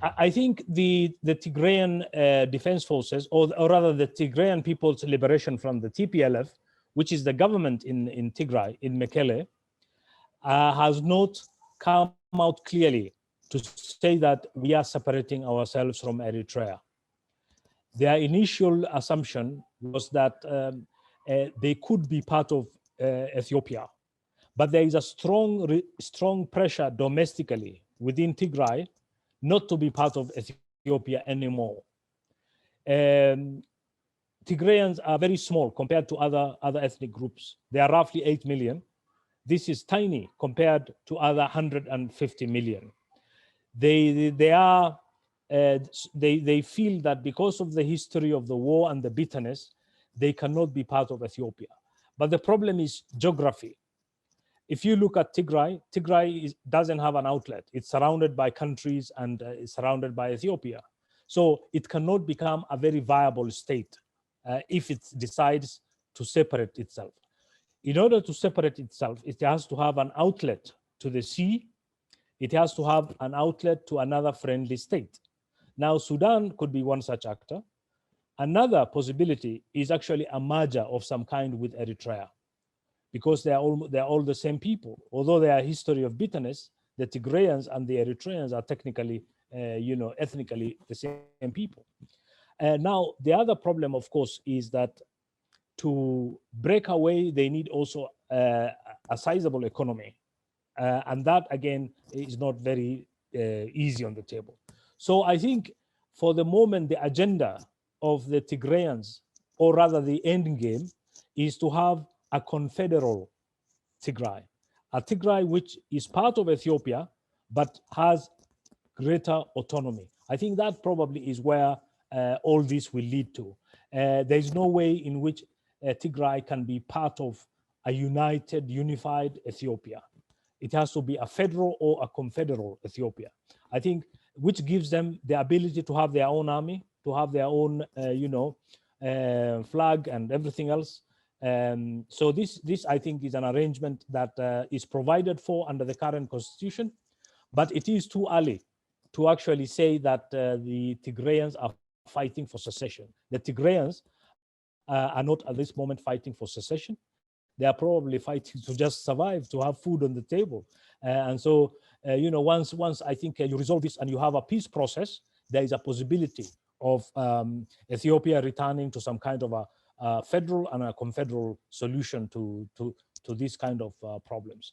I think the Tigrayan Defense Forces, or rather the Tigrayan People's Liberation Front, the TPLF, which is the government in Tigray, in Mekele, has not come out clearly to say that we are separating ourselves from Eritrea. Their initial assumption was that they could be part of Ethiopia, but there is a strong pressure domestically within Tigray not to be part of Ethiopia anymore. Tigrayans are very small compared to other ethnic groups. They are roughly 8 million. This is tiny compared to other 150 million. They feel that because of the history of the war and the bitterness, they cannot be part of Ethiopia. But the problem is geography. If you look at Tigray, doesn't have an outlet. It's surrounded by countries and it's surrounded by Ethiopia. So it cannot become a very viable state if it decides to separate itself. In order to separate itself, it has to have an outlet to the sea. It has to have an outlet to another friendly state. Now, Sudan could be one such actor. Another possibility is actually a merger of some kind with Eritrea, because they're all the same people. Although they are a history of bitterness, the Tigrayans and the Eritreans are technically, ethnically the same people. Now, the other problem, of course, is that to break away, they need also a sizable economy. And that, again, is not very easy on the table. So I think for the moment, the agenda of the Tigrayans, or rather the end game, is to have a confederal Tigray, a Tigray which is part of Ethiopia, but has greater autonomy. I think that probably is where all this will lead to. There is no way in which Tigray can be part of a united, unified Ethiopia. It has to be a federal or a confederal Ethiopia. I think, which gives them the ability to have their own army, to have their own, flag and everything else. So this I think is an arrangement that is provided for under the current constitution, but it is too early to actually say that the Tigrayans are fighting for secession. The Tigrayans are not at this moment fighting for secession. They are probably fighting to just survive, to have food on the table. And so, once I think you resolve this and you have a peace process, there is a possibility of Ethiopia returning to some kind of a federal and a confederal solution to these kind of problems.